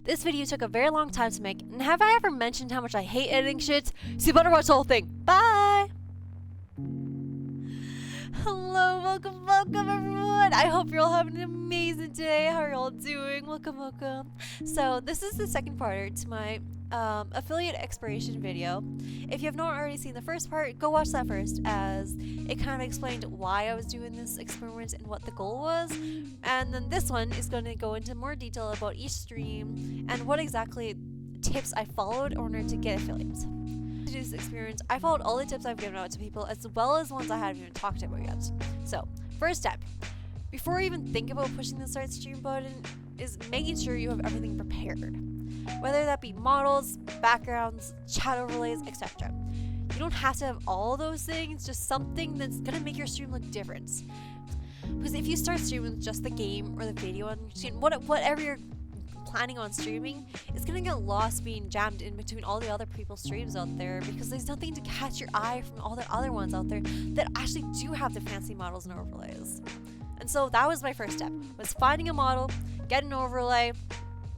This video took a very long time to make, and have I ever mentioned how much I hate editing shit? So you better watch the whole thing. Bye! Hello, welcome everyone! I hope you're all having an amazing day. How are you all doing? Welcome. So this is the second part to my affiliate expiration video. If you have not already seen the first part, go watch that first, as it kind of explained why I was doing this experiment and what the goal was. And then this one is going to go into more detail about each stream and what exactly tips I followed in order to get affiliates. To do this experiment, I followed all the tips I've given out to people, as well as ones I haven't even talked about yet. So, first step, before you even think about pushing the start stream button, is making sure you have everything prepared. Whether that be models, backgrounds, chat overlays, etc. You don't have to have all those things, just something that's gonna make your stream look different. Because if you start streaming with just the game or the video on your stream, whatever you're planning on streaming, it's gonna get lost being jammed in between all the other people's streams out there, because there's nothing to catch your eye from all the other ones out there that actually do have the fancy models and overlays. And so that was my first step, was finding a model, getting an overlay,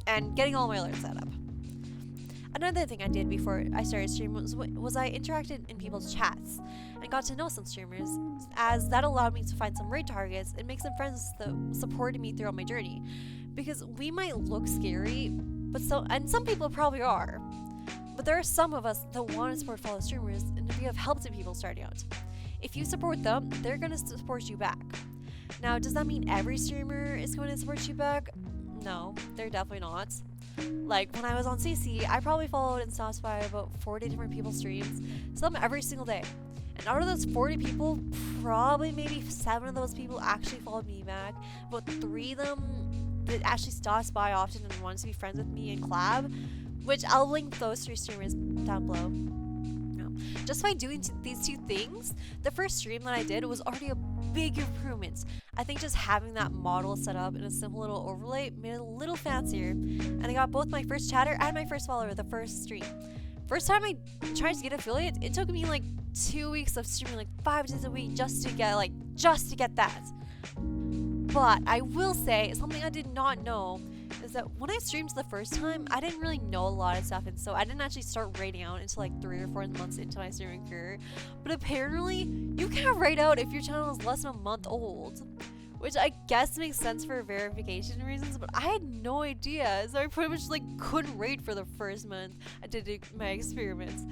and getting all my alerts set up. Another thing I did before I started streaming was I interacted in people's chats and got to know some streamers, as that allowed me to find some raid targets and make some friends that supported me throughout my journey. Because we might look scary, but some people probably are, but there are some of us that want to support fellow streamers and to be of help to people starting out. If you support them, they're going to support you back. Now, does that mean every streamer is going to support you back? No, they're definitely not. Like, when I was on CC, I probably followed and stopped by about 40 different people's streams, some every single day. And out of those 40 people, probably maybe 7 of those people actually followed me back. About 3 of them that actually stopped by often and wanted to be friends with me and collab, which I'll link those 3 streamers down below. Just by doing these 2 things, the first stream that I did was already a big improvement. I think just having that model set up in a simple little overlay made it a little fancier, and I got both my first chatter and my first follower the first stream. First time I tried to get affiliate, it took me like 2 weeks of streaming like 5 days a week just to get that. But I will say, something I did not know is that when I streamed the first time, I didn't really know a lot of stuff, and so I didn't actually start raiding out until like 3 or 4 months into my streaming career. But apparently, you can't raid out if your channel is less than a month old, which I guess makes sense for verification reasons, but I had no idea, so I pretty much like couldn't raid for the first month I did my experiments.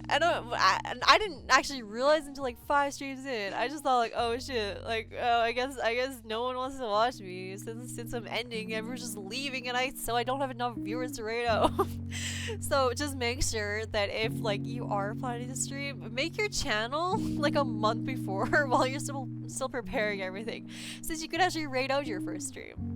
And I didn't actually realize until like 5 streams in. I just thought like, oh shit, like, oh, I guess no one wants to watch me since I'm ending. Everyone's just leaving, and so I don't have enough viewers to rate out. So just make sure that if like you are planning to stream, make your channel like a month before while you're still preparing everything, since you could actually rate out your first stream.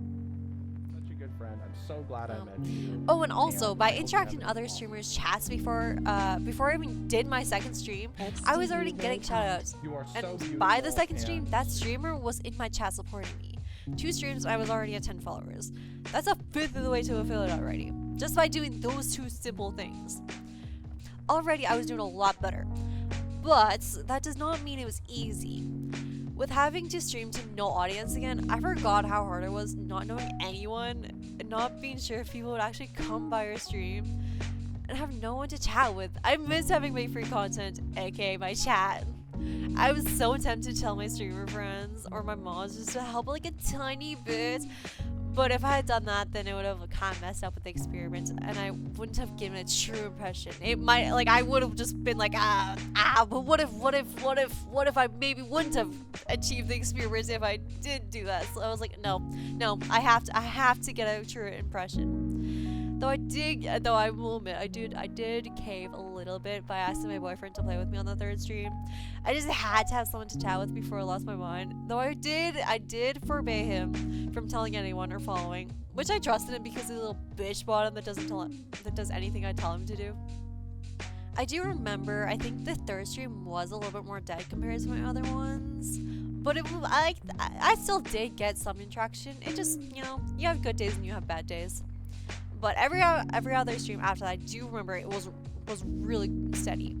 I'm so glad I met you. Oh, and also, by interacting in other streamers' chats before I even did my second stream, I was already getting shoutouts. And by the second stream, that streamer was in my chat supporting me. 2 streams, I was already at 10 followers. That's a 5th of the way to affiliate already, just by doing those 2 simple things. Already, I was doing a lot better, but that does not mean it was easy. With having to stream to no audience again, I forgot how hard it was not knowing anyone and not being sure if people would actually come by your stream and have no one to chat with. I miss having my free content, aka my chat. I was so tempted to tell my streamer friends or my mods just to help like a tiny bit, but if I had done that, then it would have kind of messed up with the experiment, and I wouldn't have given a true impression. It might, like, I would have just been like, but what if I maybe wouldn't have achieved the experiment if I did do that? So I was like, no, I have to get a true impression. Though I will admit, I did cave a little bit by asking my boyfriend to play with me on the 3rd stream. I just had to have someone to chat with before I lost my mind. Though I did forbade him from telling anyone or following, which I trusted him because he's a little bitch bottom that does anything I tell him to do. I do remember, I think the 3rd stream was a little bit more dead compared to my other ones, but I still did get some interaction. It just, you know, you have good days and you have bad days. But every other stream after that, I do remember it was really steady.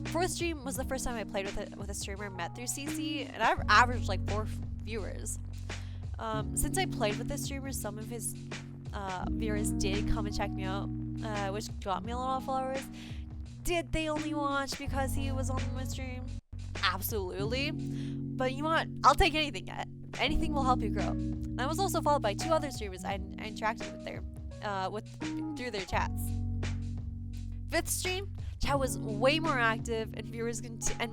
4th stream was the first time I played with a streamer I met through CC, and I've averaged like 4 viewers. Since I played with this streamer some of his viewers did come and check me out, which got me a lot of followers. Did they only watch because he was on my stream? Absolutely. But you know what? I'll take anything. Anything will help you grow. And I was also followed by 2 other streamers I interacted with through their chats. 5th stream, chat was way more active, and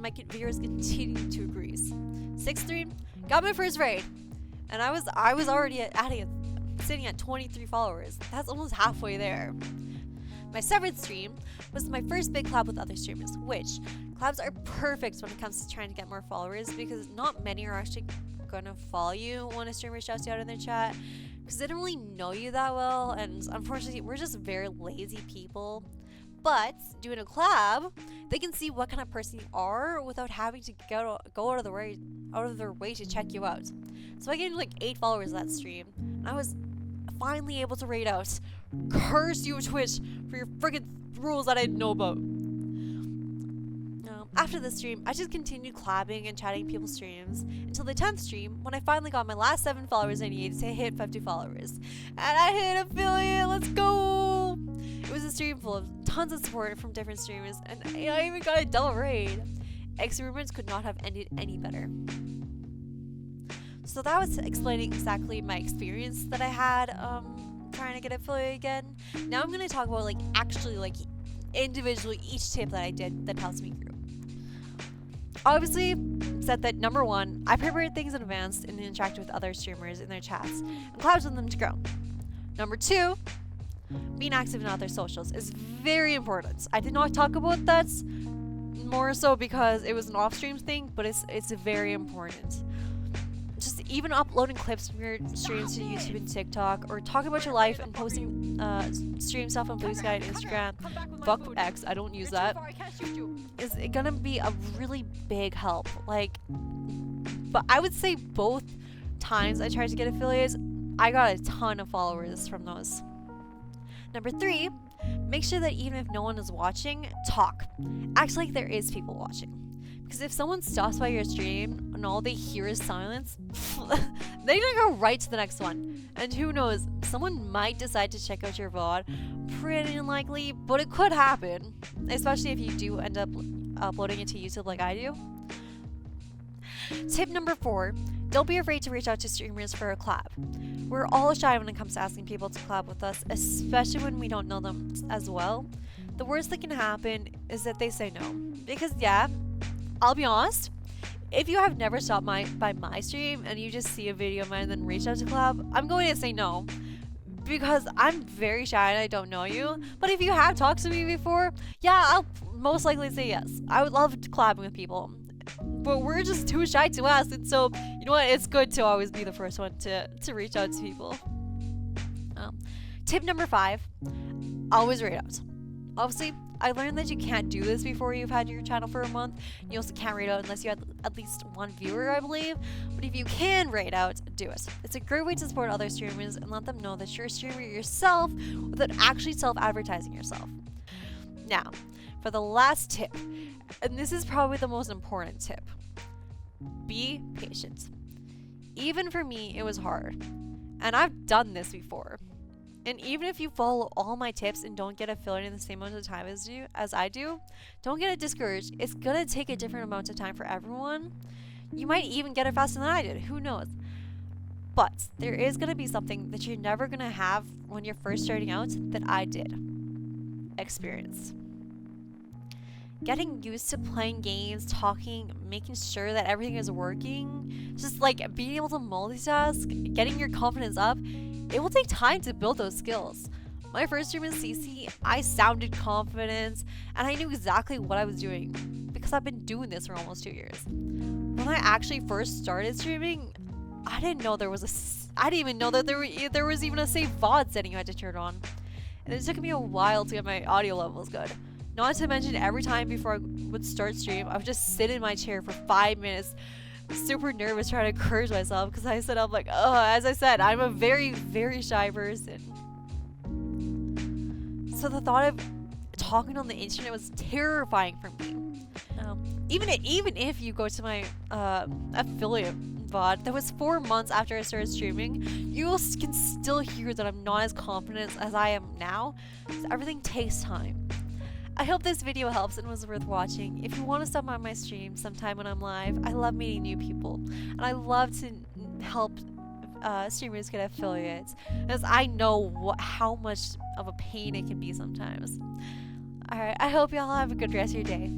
my viewers continued to increase. 6th stream, got my first raid, and I was already sitting at 23 followers. That's almost halfway there. My 7th stream was my first big collab with other streamers, which collabs are perfect when it comes to trying to get more followers, because not many are actually gonna follow you when a streamer shouts you out in their chat, because they don't really know you that well, and unfortunately we're just very lazy people. But doing a collab, they can see what kind of person you are without having to go out of their way to check you out. So I gained like 8 followers that stream, and I was finally able to raid out. Curse you, Twitch, for your friggin' rules that I didn't know about. After the stream, I just continued collabing and chatting people's streams until the 10th stream, when I finally got my last 7 followers I needed to hit 50 followers. And I hit affiliate, let's go! It was a stream full of tons of support from different streamers, and I even got a double raid. Experiments could not have ended any better. So that was explaining exactly my experience that I had trying to get affiliate again. Now I'm going to talk about actually individually each tip that I did that helps me grow. Obviously, said that number 1, I prepared things in advance and interacted with other streamers in their chats and collabs with them to grow. Number 2, being active in other socials is very important. I did not talk about that more so because it was an off-stream thing, but it's very important. Just even uploading clips from your streams to YouTube and TikTok, or talking about your life and posting stream stuff on Blue Sky and Instagram. Fuck X, I don't use that. Is gonna be a really big help. But I would say both times I tried to get affiliates, I got a ton of followers from those. Number 3, make sure that even if no one is watching, talk. Act like there is people watching. Because if someone stops by your stream and all they hear is silence, they're gonna go right to the next one. And who knows, someone might decide to check out your VOD. Pretty unlikely, but it could happen. Especially if you do end up uploading it to YouTube like I do. Tip number 4, don't be afraid to reach out to streamers for a collab. We're all shy when it comes to asking people to collab with us, especially when we don't know them as well. The worst that can happen is that they say no. Because yeah, I'll be honest, if you have never stopped by my stream and you just see a video of mine and then reach out to collab, I'm going to say no. Because I'm very shy and I don't know you. But if you have talked to me before, yeah, I'll most likely say yes. I would love collabing with people. But we're just too shy to ask, and so, you know what, it's good to always be the first one to reach out to people. Tip number 5, always rate out. Obviously, I learned that you can't do this before you've had your channel for a month. You also can't rate out unless you had at least 1 viewer, I believe. But if you can rate out, do it. It's a great way to support other streamers and let them know that you're a streamer yourself without actually self-advertising yourself. Now, for the last tip, and this is probably the most important tip, be patient. Even for me, it was hard. And I've done this before. And even if you follow all my tips and don't get affiliated in the same amount of time as I do, don't get discouraged. It's gonna take a different amount of time for everyone. You might even get it faster than I did, who knows? But there is gonna be something that you're never gonna have when you're first starting out that I did. Experience. Getting used to playing games, talking, making sure that everything is working, just being able to multitask, getting your confidence up, it will take time to build those skills. My first stream in CC, I sounded confident, and I knew exactly what I was doing because I've been doing this for almost 2 years. When I actually first started streaming, I didn't even know that there was even a save VOD setting you had to turn on. And it took me a while to get my audio levels good. Not to mention, every time before I would start stream, I would just sit in my chair for 5 minutes, super nervous, trying to encourage myself, because I said, as I said, I'm a very, very shy person. So the thought of talking on the internet was terrifying for me. Even if you go to my affiliate VOD that was 4 months after I started streaming, can still hear that I'm not as confident as I am now. Everything takes time. I hope this video helps and was worth watching. If you want to stop by my stream sometime when I'm live, I love meeting new people, and I love to help streamers get affiliates, because I know how much of a pain it can be sometimes. Alright, I hope y'all have a good rest of your day.